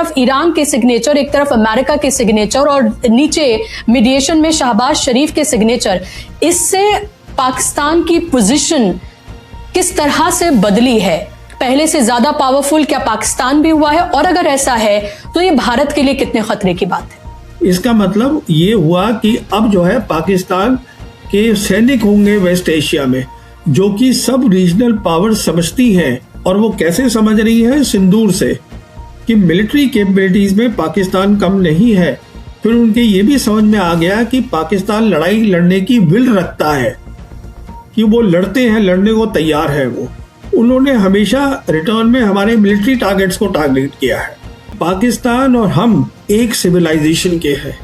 तरफ ईरान के सिग्नेचर, एक तरफ अमेरिका के सिग्नेचर और नीचे मीडिएशन में शहबाज शरीफ के सिग्नेचर, इससे पाकिस्तान की पोजीशन किस तरह से बदली है? पहले से ज्यादा पावरफुल क्या पाकिस्तान भी हुआ है? और अगर ऐसा है तो ये भारत के लिए कितने खतरे की बात है? इसका मतलब ये हुआ कि अब जो है पाकिस्तान के सैनिक होंगे वेस्ट एशिया में, जो कि सब रीजनल पावर समझती हैं। और वो कैसे समझ रही है? सिंदूर से, कि मिलिट्री कैपेबिलिटीज में पाकिस्तान कम नहीं है। फिर उनके ये भी समझ में आ गया कि पाकिस्तान लड़ाई लड़ने की विल रखता है, कि वो लड़ते हैं, लड़ने को तैयार है। वो उन्होंने हमेशा रिटर्न में हमारे मिलिट्री टारगेट्स को टारगेट किया है। पाकिस्तान और हम एक सिविलाइजेशन के हैं।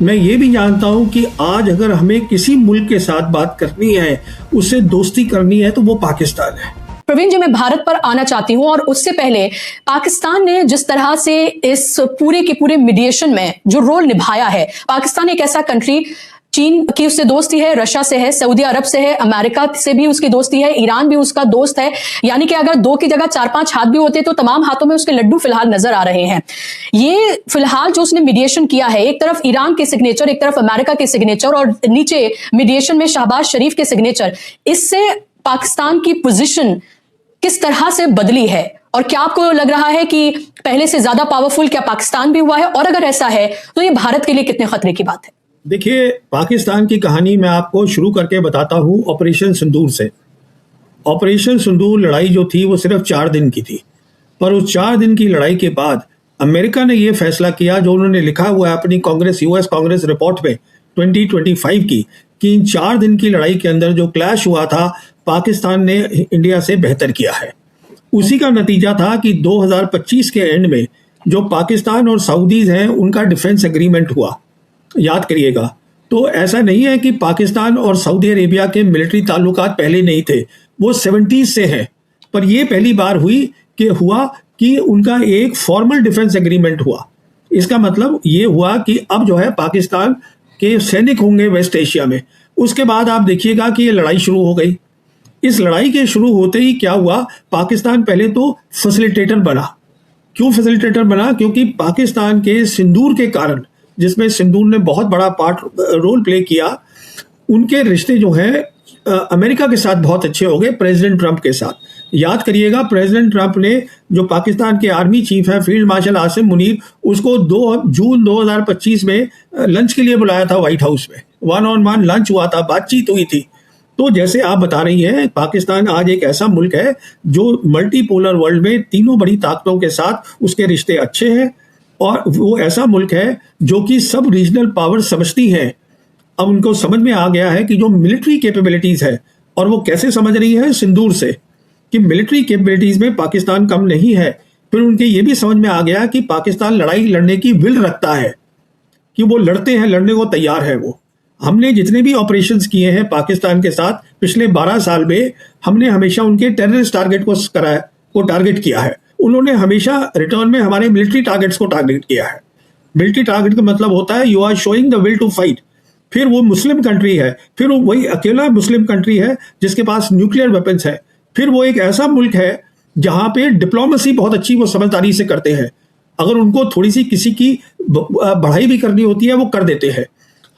मैं ये भी जानता हूं कि आज अगर हमें किसी मुल्क के साथ बात करनी है, उससे दोस्ती करनी है, तो वो पाकिस्तान है। प्रवीण जी, मैं भारत पर आना चाहती हूं और उससे पहले पाकिस्तान ने जिस तरह से इस पूरे के पूरे मीडिएशन में जो रोल निभाया है, पाकिस्तान एक ऐसा कंट्री, चीन की उससे दोस्ती है, रशिया से है, सऊदी अरब से है, अमेरिका से भी उसकी दोस्ती है, ईरान भी उसका दोस्त है। यानी कि अगर दो की जगह 4-5 हाथ भी होते तो तमाम हाथों में उसके लड्डू फिलहाल नजर आ रहे हैं। ये फिलहाल जो उसने मीडिएशन किया है, एक तरफ ईरान के सिग्नेचर, एक तरफ अमेरिका के सिग्नेचर और नीचे मीडिएशन में शहबाज शरीफ के सिग्नेचर, इससे पाकिस्तान की पोजीशन किस तरह से बदली है? और क्या आपको लग रहा है कि पहले से ज्यादा पावरफुल क्या पाकिस्तान भी हुआ है? और अगर ऐसा है तो ये भारत के लिए कितने खतरे की बात है? देखिए, पाकिस्तान की कहानी मैं आपको शुरू करके बताता हूँ ऑपरेशन सिंदूर से। ऑपरेशन सिंदूर लड़ाई जो थी वो सिर्फ 4 दिन की थी, पर उस 4 दिन की लड़ाई के बाद अमेरिका ने ये फैसला किया, जो उन्होंने लिखा हुआ है अपनी यूएस कांग्रेस रिपोर्ट में 2025 की, कि इन 4 दिन की लड़ाई के अंदर जो क्लैश हुआ था, पाकिस्तान ने इंडिया से बेहतर किया है। उसी का नतीजा था कि 2025 के एंड में जो पाकिस्तान और सऊदीज हैं, उनका डिफेंस एग्रीमेंट हुआ, याद करिएगा। तो ऐसा नहीं है कि पाकिस्तान और सऊदी अरेबिया के मिलिट्री ताल्लुकात पहले नहीं थे, वो 70s से हैं। पर यह पहली बार हुआ कि उनका एक फॉर्मल डिफेंस एग्रीमेंट हुआ। इसका मतलब ये हुआ कि अब जो है पाकिस्तान के सैनिक होंगे वेस्ट एशिया में। उसके बाद आप देखिएगा कि ये लड़ाई शुरू हो गई। इस लड़ाई के शुरू होते ही क्या हुआ, पाकिस्तान पहले तो फैसिलिटेटर बना। क्यों फैसिलिटेटर बना? क्योंकि पाकिस्तान के सिंदूर के कारण, जिसमें सिंदूर ने बहुत बड़ा रोल प्ले किया, उनके रिश्ते जो हैं अमेरिका के साथ बहुत अच्छे हो गए, प्रेसिडेंट ट्रंप के साथ। याद करिएगा, प्रेसिडेंट ट्रंप ने जो पाकिस्तान के आर्मी चीफ है फील्ड मार्शल आसिम मुनीर, उसको 2 जून 2025 में लंच के लिए बुलाया था व्हाइट हाउस में। 1-on-1 लंच हुआ था, बातचीत हुई थी। तो जैसे आप बता रही हैं, पाकिस्तान आज एक ऐसा मुल्क है जो मल्टीपोलर वर्ल्ड में तीनों बड़ी ताकतों के साथ उसके रिश्ते अच्छे हैं, और वो ऐसा मुल्क है जो कि सब रीजनल पावर समझती हैं। अब उनको समझ में आ गया है कि जो मिलिट्री कैपेबिलिटीज है, और वो कैसे समझ रही है? सिंदूर से, कि मिलिट्री कैपेबिलिटीज में पाकिस्तान कम नहीं है। फिर उनके ये भी समझ में आ गया कि पाकिस्तान लड़ाई लड़ने की विल रखता है, कि वो लड़ते हैं, लड़ने को तैयार है। वो हमने जितने भी ऑपरेशंस किए हैं पाकिस्तान के साथ पिछले 12 साल में, हमने हमेशा उनके टेररिस्ट टारगेट को टारगेट किया है। उन्होंने हमेशा रिटर्न में हमारे मिलिट्री टारगेट्स को टारगेट किया है। मिलिट्री टारगेट का मतलब होता है you are showing the will to fight. फिर वो मुस्लिम कंट्री है, फिर वो वही अकेला मुस्लिम कंट्री है जिसके पास न्यूक्लियर वेपन्स है। फिर वो एक ऐसा मुल्क है जहां पे डिप्लोमेसी बहुत अच्छी वो समझदारी से करते हैं। अगर उनको थोड़ी सी किसी की बढ़ाई भी करनी होती है, वो कर देते हैं।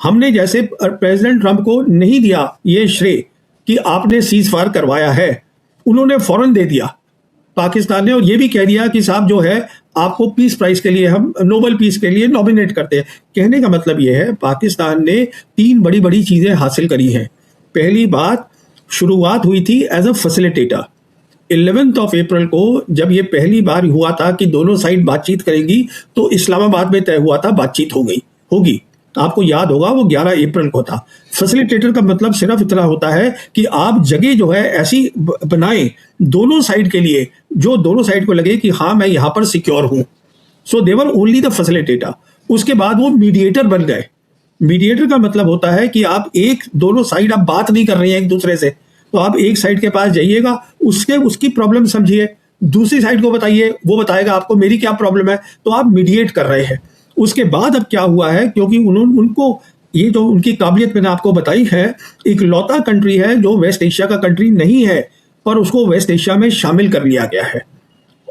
हमने जैसे प्रेसिडेंट ट्रंप को नहीं दिया ये श्रेय कि आपने सीज फायर करवाया है, उन्होंने फौरन दे दिया पाकिस्तान ने, और ये भी कह दिया कि साहब जो है आपको पीस प्राइज के लिए, हम नोबेल पीस के लिए नॉमिनेट करते हैं। कहने का मतलब ये है, पाकिस्तान ने 3 बड़ी बड़ी चीजें हासिल करी हैं। पहली बात, शुरुआत हुई थी एज अ फैसिलिटेटर। 11 अप्रैल को जब ये पहली बार हुआ था कि दोनों साइड बातचीत करेंगी, तो इस्लामाबाद में तय हुआ था बातचीत होगी। आपको याद होगा वो 11 अप्रैल को था। फैसिलिटेटर का मतलब सिर्फ इतना होता है कि आप जगह जो है ऐसी बनाएं दोनों साइड के लिए, जो दोनों साइड को लगे कि हाँ मैं यहां पर सिक्योर हूं। सो दे वर ओनली द फैसिलिटेटर। उसके बाद वो मीडिएटर बन गए। मीडिएटर का मतलब होता है कि आप दोनों साइड आप बात नहीं कर रहे हैं एक दूसरे से, तो आप एक साइड के पास जाइएगा, उसकी प्रॉब्लम समझिए, दूसरी साइड को बताइए, वो बताएगा आपको मेरी क्या प्रॉब्लम है, तो आप मीडिएट कर रहे हैं। उसके बाद अब क्या हुआ है, क्योंकि उनको ये जो उनकी काबिलियत मैंने आपको बताई है, एक लौता कंट्री है जो वेस्ट एशिया का कंट्री नहीं है, पर उसको वेस्ट एशिया में शामिल कर लिया गया है।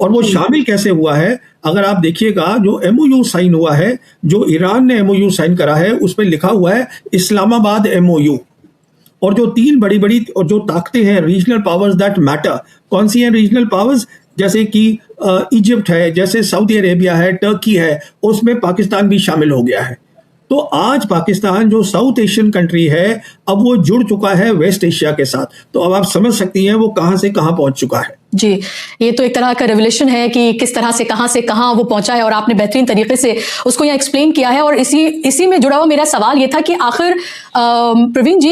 और वो शामिल कैसे हुआ है, अगर आप देखिएगा जो एमओयू साइन हुआ है, जो ईरान ने एमओयू साइन करा है, उस पर लिखा हुआ है इस्लामाबाद एमओयू। और जो तीन बड़ी बड़ी और जो ताकतें हैं रीजनल पावर्स दैट मैटर, कौन सी हैं रीजनल पावर्स? जैसे कि इजिप्ट है, जैसे सऊदी अरेबिया है, टर्की है, उसमें पाकिस्तान भी शामिल हो गया है। तो आज पाकिस्तान जो साउथ एशियन कंट्री है, अब वो जुड़ चुका है वेस्ट एशिया के साथ। तो अब आप समझ सकती हैं वो कहां से कहां पहुंच चुका है। जी, ये तो एक तरह का रेवोल्यूशन है कि किस तरह से कहां वो पहुंचा है, और आपने बेहतरीन तरीके से उसको यहाँ एक्सप्लेन किया है। और इसी में जुड़ा हुआ मेरा सवाल ये था कि आखिर प्रवीण जी,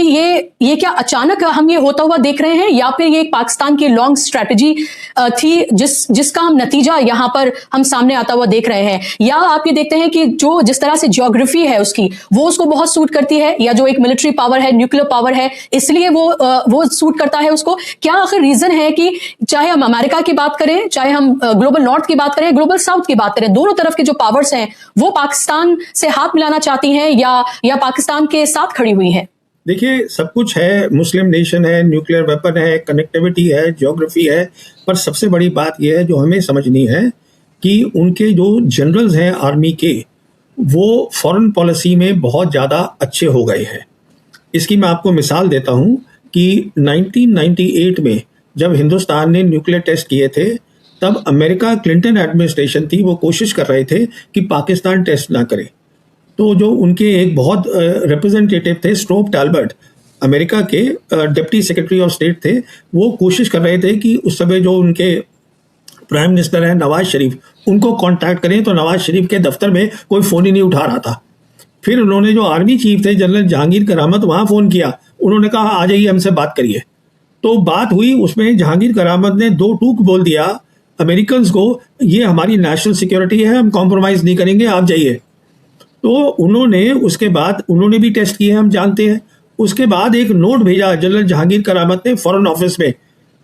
ये क्या अचानक हम ये होता हुआ देख रहे हैं, या फिर ये एक पाकिस्तान की लॉन्ग स्ट्रैटेजी थी जिसका हम नतीजा यहाँ पर हम सामने आता हुआ देख रहे हैं? या आप ये देखते हैं कि जो जिस तरह से ज्योग्राफी है उसकी, वो उसको बहुत सूट करती है, या जो एक मिलिट्री पावर है, न्यूक्लियर पावर है, इसलिए वो सूट करता है उसको? क्या आखिर रीजन है कि चाहे हम अमेरिका की बात करें, चाहे हम ग्लोबल नॉर्थ की बात करें, ग्लोबल साउथ की बात करें, दोनों तरफ की जो पावर्स हैं वो पाकिस्तान से हाथ मिलाना चाहती हैं या पाकिस्तान के साथ खड़ी हुई हैं? देखिए, सब कुछ है, मुस्लिम नेशन है, न्यूक्लियर वेपन है, कनेक्टिविटी है, ज्योग्राफी है, पर सबसे बड़ी बात यह है जो हमें समझनी है कि उनके जो जनरल्स हैं आर्मी के, वो फॉरेन पॉलिसी में बहुत ज़्यादा अच्छे हो गए हैं। इसकी मैं आपको मिसाल देता हूं कि 1998 में जब हिंदुस्तान ने न्यूक्लियर टेस्ट किए थे, तब अमेरिका क्लिंटन एडमिनिस्ट्रेशन थी, वो कोशिश कर रहे थे कि पाकिस्तान टेस्ट ना करे। तो जो उनके एक बहुत रिप्रेजेंटेटिव थे, स्ट्रोप टैलबर्ट, अमेरिका के डिप्टी सेक्रेटरी ऑफ स्टेट थे, वो कोशिश कर रहे थे कि उस समय जो उनके प्राइम मिनिस्टर हैं नवाज शरीफ, उनको कांटेक्ट करें, तो नवाज शरीफ के दफ्तर में कोई फ़ोन ही नहीं उठा रहा था। फिर उन्होंने जो आर्मी चीफ थे जनरल जहांगीर करामत, वहाँ फ़ोन किया, उन्होंने कहा आ जाइए हमसे बात करिए। तो बात हुई, उसमें जहांगीर करामत ने दो टूक बोल दिया अमेरिकन को, ये हमारी नेशनल सिक्योरिटी है, हम कॉम्प्रोमाइज़ नहीं करेंगे, आप जाइए। तो उन्होंने उसके बाद उन्होंने भी टेस्ट किए, हम जानते हैं। उसके बाद एक नोट भेजा जनरल जहांगीर करामत ने फॉरेन ऑफिस में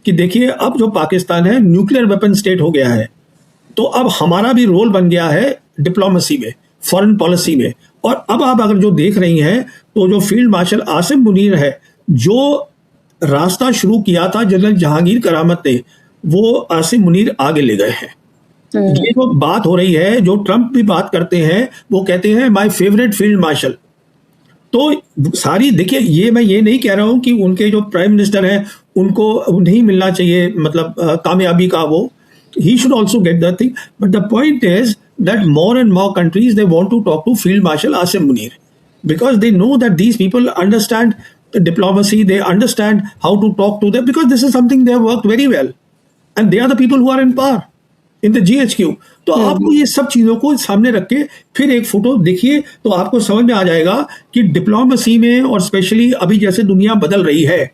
कि देखिए अब जो पाकिस्तान है न्यूक्लियर वेपन स्टेट हो गया है, तो अब हमारा भी रोल बन गया है डिप्लोमेसी में, फॉरेन पॉलिसी में। और अब आप अगर जो देख रही हैं, तो जो फील्ड मार्शल आसिम मुनीर है, जो रास्ता शुरू किया था जनरल जहांगीर करामत ने, वो आसिम मुनीर आगे ले गए हैं। ये जो बात हो रही है, जो ट्रंप भी बात करते हैं, वो कहते हैं माय फेवरेट फील्ड मार्शल। तो सारी देखिए, मैं ये नहीं कह रहा हूं कि उनके जो प्राइम मिनिस्टर हैं उनको नहीं मिलना चाहिए मतलब कामयाबी का, वो he should also get that thing, but the point is that more and more countries they want to talk to Field Marshal Asim Munir because they know that these people understand the diplomacy, they understand how to talk to them, because this is something they have worked very well and they are the people who are in power in the GHQ. तो आपको ये सब चीज़ों को सामने रख के फिर एक फोटो देखिए, तो आपको समझ में आ जाएगा कि डिप्लोमेसी में, और स्पेशली अभी जैसे दुनिया बदल रही है,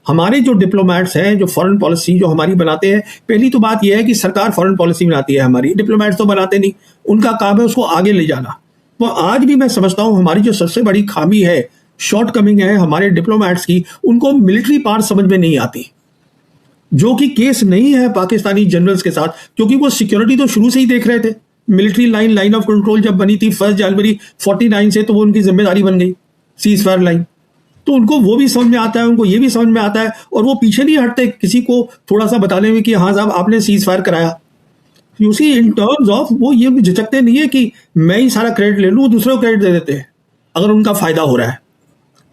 हमारे जो डिप्लोमेट्स हैं, जो फॉरेन पॉलिसी जो हमारी बनाते हैं, पहली तो बात यह है कि सरकार फॉरेन पॉलिसी बनाती है, हमारी डिप्लोमेट्स तो बनाते नहीं, उनका काम है उसको आगे ले जाना। तो आज भी मैं समझता हूँ हमारी जो सबसे बड़ी खामी है, शॉर्ट कमिंग है हमारे डिप्लोमेट्स की, उनको मिलिट्री पार्ट समझ में नहीं आती, जो कि केस नहीं है पाकिस्तानी जनरल्स के साथ, क्योंकि वो सिक्योरिटी तो शुरू से ही देख रहे थे। मिलिट्री लाइन ऑफ कंट्रोल जब बनी थी 1 जनवरी 49 से, तो वो उनकी जिम्मेदारी बन गई, सीज फायर लाइन। तो उनको वो भी समझ में आता है, उनको ये भी समझ में आता है, और वो पीछे नहीं हटते किसी को थोड़ा सा बताने में कि हाँ साहब आपने सीज फायर कराया। You see, in terms of वो ये झिझकते नहीं है कि मैं ही सारा क्रेडिट ले लूँ, दूसरे को क्रेडिट दे देते हैं अगर उनका फायदा हो रहा है।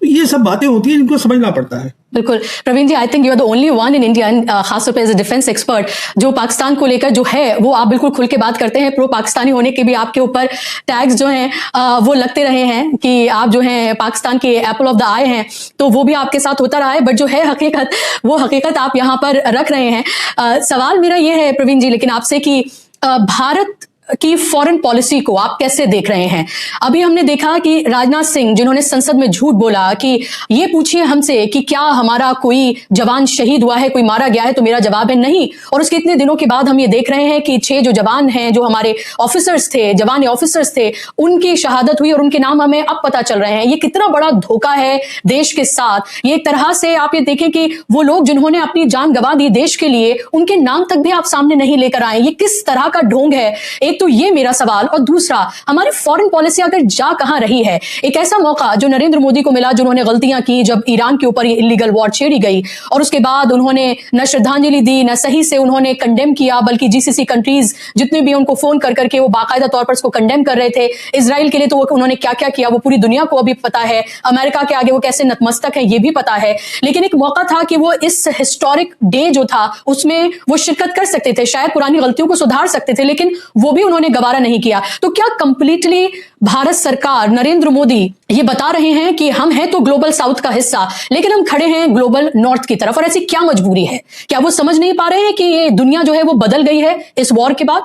तो ये सब बातें होती हैं जिनको समझना पड़ता है। बिल्कुल Praveen ji, I think you are the only one in India, खासतौर पर एज अ डिफेंस एक्सपर्ट, जो पाकिस्तान को लेकर जो है वो आप बिल्कुल खुल के बात करते हैं। प्रो पाकिस्तानी होने के भी आपके ऊपर टैग्स जो हैं वो लगते रहे हैं कि आप जो हैं पाकिस्तान के एप्पल ऑफ द आई हैं, तो वो भी आपके साथ होता रहा है। बट जो है हकीकत, वो हकीकत आप यहाँ पर रख रहे हैं। सवाल मेरा ये है प्रवीण जी लेकिन आपसे कि भारत की फॉरेन पॉलिसी को आप कैसे देख रहे हैं? अभी हमने देखा कि राजनाथ सिंह जिन्होंने संसद में झूठ बोला कि ये पूछिए हमसे कि क्या हमारा कोई जवान शहीद हुआ है, कोई मारा गया है, तो मेरा जवाब है नहीं। और उसके इतने दिनों के बाद हम ये देख रहे हैं कि 6 जो जवान हैं, जो हमारे ऑफिसर्स थे, जवान ऑफिसर्स थे, उनकी शहादत हुई और उनके नाम हमें अब पता चल रहे हैं। ये कितना बड़ा धोखा है देश के साथ। ये एक तरह से आप ये देखें कि वो लोग जिन्होंने अपनी जान गंवा दी देश के लिए, उनके नाम तक भी आप सामने नहीं लेकर आए। ये किस तरह का ढोंग है? एक तो ये मेरा सवाल, और दूसरा हमारी फॉरेन पॉलिसी अगर जा कहां रही है। एक ऐसा मौका जो नरेंद्र मोदी को मिला, जिन्होंने गलतियां की जब ईरान के ऊपर ये इलीगल वॉर छेड़ी गई, और उसके बाद उन्होंने न श्रद्धांजलि दी, न सही से उन्होंने कंडेम किया, बल्कि जीसीसी कंट्रीज जितने भी उनको फोन कर करके वो बाकायदा तौर पर उसको कंडेम कर रहे थे। इजराइल के लिए तो उन्होंने क्या क्या किया वो पूरी दुनिया को अभी पता है, अमेरिका के आगे वो कैसे नतमस्तक है ये भी पता है। लेकिन एक मौका था कि वो इस हिस्टोरिक डे जो था उसमें वो शिरकत कर सकते थे, शायद पुरानी गलतियों को सुधार सकते थे, लेकिन वो भी उन्होंने गवारा नहीं किया। तो क्या कंप्लीटली भारत सरकार, नरेंद्र मोदी ये बता रहे हैं कि हम हैं तो ग्लोबल साउथ का हिस्सा, लेकिन हम खड़े हैं ग्लोबल नॉर्थ की तरफ, और ऐसी क्या मजबूरी है? क्या वो समझ नहीं पा रहे हैं कि ये दुनिया जो है वो बदल गई है इस वॉर के बाद?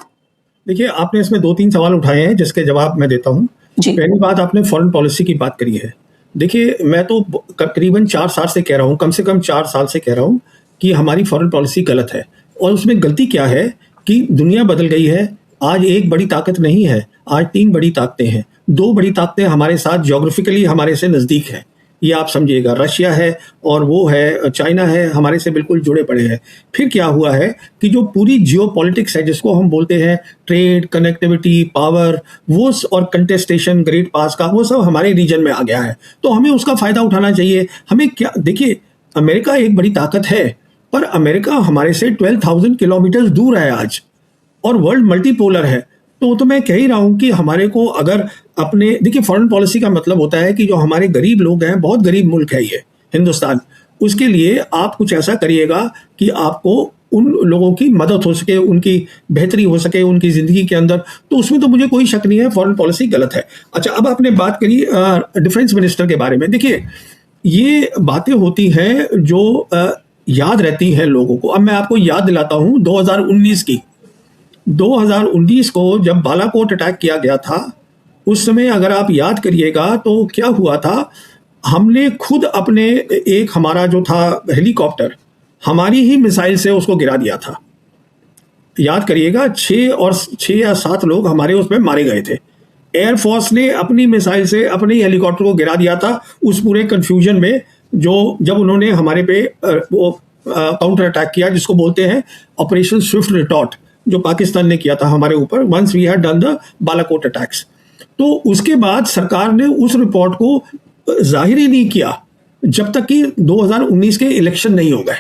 देखिए, आपने इसमें 2-3 सवाल उठाए हैं जिसके जवाब मैं देता हूं। पहली बात, आपने फॉरेन पॉलिसी की बात करी है। देखिए, मैं तो करीबन 4 साल से कह रहा हूं, कम से कम 4 साल से कह रहा हूं कि हमारी फॉरेन पॉलिसी गलत है। और उसमें गलती क्या है कि दुनिया बदल गई है। आज एक बड़ी ताकत नहीं है, आज 3 बड़ी ताकतें हैं। 2 बड़ी ताकतें हमारे साथ ज्योग्राफिकली हमारे से नजदीक है, ये आप समझिएगा, रशिया है और वो है चाइना है, हमारे से बिल्कुल जुड़े पड़े हैं। फिर क्या हुआ है कि जो पूरी जियो पॉलिटिक्स है, जिसको हम बोलते हैं ट्रेड, कनेक्टिविटी, पावर, वो और कंटेस्टेशन, ग्रेट पास का, वो सब हमारे रीजन में आ गया है। तो हमें उसका फायदा उठाना चाहिए। हमें क्या, देखिए, अमेरिका एक बड़ी ताकत है, पर अमेरिका हमारे से 12,000 किलोमीटर दूर है आज, और वर्ल्ड मल्टीपोलर है। तो मैं कह ही रहा हूं कि हमारे को अगर अपने, देखिए, फॉरेन पॉलिसी का मतलब होता है कि जो हमारे गरीब लोग हैं, बहुत गरीब मुल्क है ये हिंदुस्तान, उसके लिए आप कुछ ऐसा करिएगा कि आपको उन लोगों की मदद हो सके, उनकी बेहतरी हो सके उनकी जिंदगी के अंदर। तो उसमें तो मुझे कोई शक नहीं है, फॉरेन पॉलिसी गलत है। अच्छा, अब आपने बात करी डिफेंस मिनिस्टर के बारे में। देखिए, ये बातें होती हैं जो याद रहती हैं लोगों को। अब मैं आपको याद दिलाता हूं 2019 की। 2019 को जब बालाकोट अटैक किया गया था, उस समय अगर आप याद करिएगा तो क्या हुआ था, हमने खुद अपने एक, हमारा जो था हेलीकॉप्टर, हमारी ही मिसाइल से उसको गिरा दिया था। याद करिएगा, 6 या 7 लोग हमारे उसमें मारे गए थे। एयरफोर्स ने अपनी मिसाइल से अपने ही हेलीकॉप्टर को गिरा दिया था उस पूरे कंफ्यूजन में, जो जब उन्होंने हमारे पे वो काउंटर अटैक किया, जिसको बोलते हैं ऑपरेशन स्विफ्ट रिटॉर्ट, जो पाकिस्तान ने किया था हमारे ऊपर, once we had done the Balakot attacks. तो उसके बाद सरकार ने उस रिपोर्ट को जाहिर ही नहीं किया जब तक कि 2019 के इलेक्शन नहीं हो गए,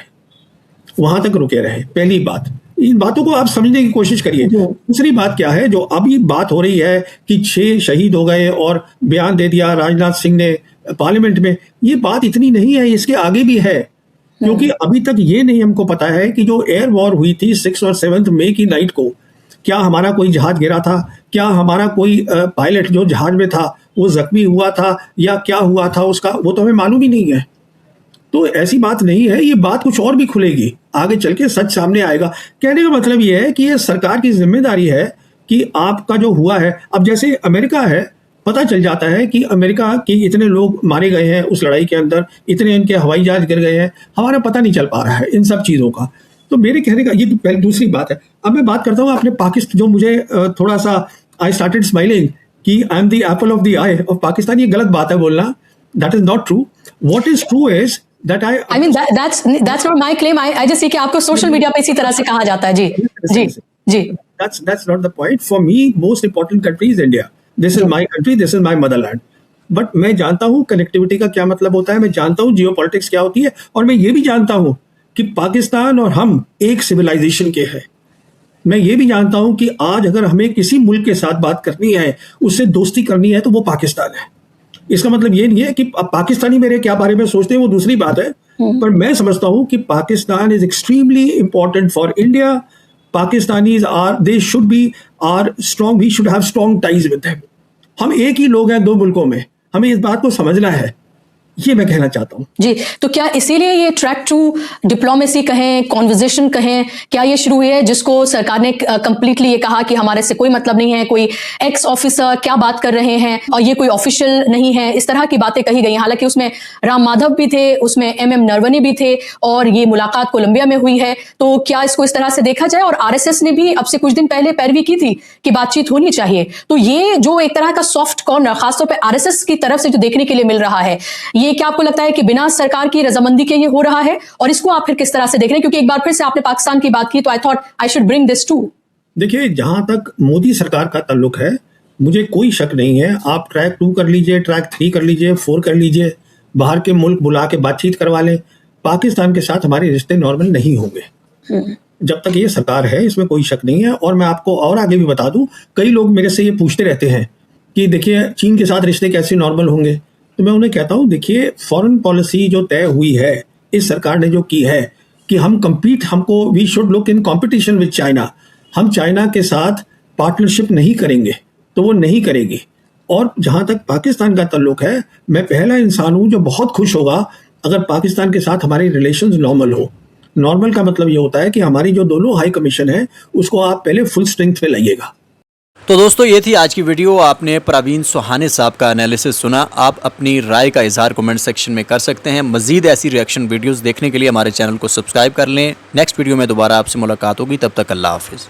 वहां तक रुके रहे। पहली बात, इन बातों को आप समझने की कोशिश करिए। दूसरी बात क्या है, जो अभी बात हो रही है कि 6 शहीद हो गए और बयान दे दिया राजनाथ सिंह ने पार्लियामेंट में, ये बात इतनी नहीं है, इसके आगे भी है। क्योंकि अभी तक ये नहीं हमको पता है कि जो एयर वॉर हुई थी 6 और 7 मई की नाइट को, क्या हमारा कोई जहाज गिरा था, क्या हमारा कोई पायलट जो जहाज में था वो जख्मी हुआ था, या क्या हुआ था उसका, वो तो हमें मालूम ही नहीं है। तो ऐसी बात नहीं है, ये बात कुछ और भी खुलेगी आगे चल के, सच सामने आएगा। कहने का मतलब ये है कि ये सरकार की जिम्मेदारी है कि आपका जो हुआ है, अब जैसे अमेरिका है, पता चल जाता है कि अमेरिका के इतने लोग मारे गए हैं उस लड़ाई के अंदर, इतने इनके हवाई जहाज गिर गए हैं, हमारा पता नहीं चल पा रहा है इन सब चीज़ों का। तो मेरे कहने का ये तो पहले दूसरी बात है। अब मैं बात करता हूँ अपने पाकिस्तान, जो मुझे थोड़ा सा आई स्टार्टेड स्माइलिंग कि I am the Apple of the I of Pakistan. ये गलत बात है बोलना, that is not true. What is true is that I mean that's not my claim. I just, कि आपको सोशल मीडिया पे इसी तरह से कहा जाता है। जी जी जी, that's not the point. For me most important country is India. This is my country, this is my motherland. But मैं जानता हूं कनेक्टिविटी का क्या मतलब होता है, मैं जानता हूं जियो पॉलिटिक्स क्या होती है, और मैं ये भी जानता हूं कि पाकिस्तान और हम एक सिविलाइजेशन के हैं। मैं ये भी जानता हूं कि आज अगर हमें किसी मुल्क के साथ बात करनी है, उससे दोस्ती करनी है, तो वो पाकिस्तान है। इसका मतलब ये नहीं है कि पाकिस्तानी मेरे क्या बारे में सोचते हैं, वो दूसरी बात है, पर मैं समझता हूं कि Pakistan is extremely important for India. Pakistanis they should be strong, we should have strong ties with them. हम एक ही लोग हैं 2 मुल्कों में, हमें इस बात को समझना है, ये मैं कहना चाहता हूं। जी, तो क्या इसीलिए ये ट्रैक टू डिप्लोमेसी कहें, कॉन्वर्जेशन कहें, क्या ये शुरू हुई है, जिसको सरकार ने कंप्लीटली ये कहा कि हमारे से कोई मतलब नहीं है, कोई एक्स ऑफिसर क्या बात कर रहे हैं और ये कोई ऑफिशियल नहीं है, इस तरह की बातें कही गई। हालांकि उसमें राम माधव भी थे, उसमें MM नरवणे भी थे, और ये मुलाकात कोलंबिया में हुई है। तो क्या इसको इस तरह से देखा जाए? और RSS ने भी अब से कुछ दिन पहले पैरवी की थी कि बातचीत होनी चाहिए। तो ये जो एक तरह का सॉफ्ट कॉर्नर खासतौर पर RSS की तरफ से जो देखने के लिए मिल रहा है, ये क्या आपको लगता है कि बिना सरकार की रजामंदी के ये हो रहा है? और इसको आप फिर किस तरह से देख रहे हैं? क्योंकि एक बार फिर से आपने पाकिस्तान की बात की, तो I thought I should bring this to. देखिए, जहां तक मोदी सरकार का ताल्लुक है, मुझे कोई शक नहीं है। आप ट्रैक 2 कर लीजिए, ट्रैक 3 कर लीजिए, 4 कर लीजिए, बाहर के मुल्क बुला के बातचीत करवा लें, पाकिस्तान के साथ हमारे रिश्ते नॉर्मल नहीं होंगे जब तक ये सरकार है, इसमें कोई शक नहीं है। और मैं आपको और आगे भी बता दूं, कई लोग मेरे से ये पूछते रहते हैं कि देखिए चीन के साथ रिश्ते कैसे नॉर्मल होंगे, तो मैं उन्हें कहता हूं, देखिए फॉरेन पॉलिसी जो तय हुई है इस सरकार ने जो की है कि हमको we should look in competition with China, हम चाइना के साथ पार्टनरशिप नहीं करेंगे, तो वो नहीं करेगी। और जहां तक पाकिस्तान का ताल्लुक है, मैं पहला इंसान हूं जो बहुत खुश होगा अगर पाकिस्तान के साथ हमारे रिलेशंस नॉर्मल हो। नॉर्मल का मतलब ये होता है कि हमारी जो दोनों हाई कमीशन है उसको आप पहले फुल स्ट्रेंथ पे लाइएगा। तो दोस्तों ये थी आज की वीडियो। आपने प्रवीण सुहाने साहब का एनालिसिस सुना। आप अपनी राय का इजहार कमेंट सेक्शन में कर सकते हैं। मजीद ऐसी रिएक्शन वीडियोस देखने के लिए हमारे चैनल को सब्सक्राइब कर लें। नेक्स्ट वीडियो में दोबारा आपसे मुलाकात होगी, तब तक अल्लाह हाफिज़।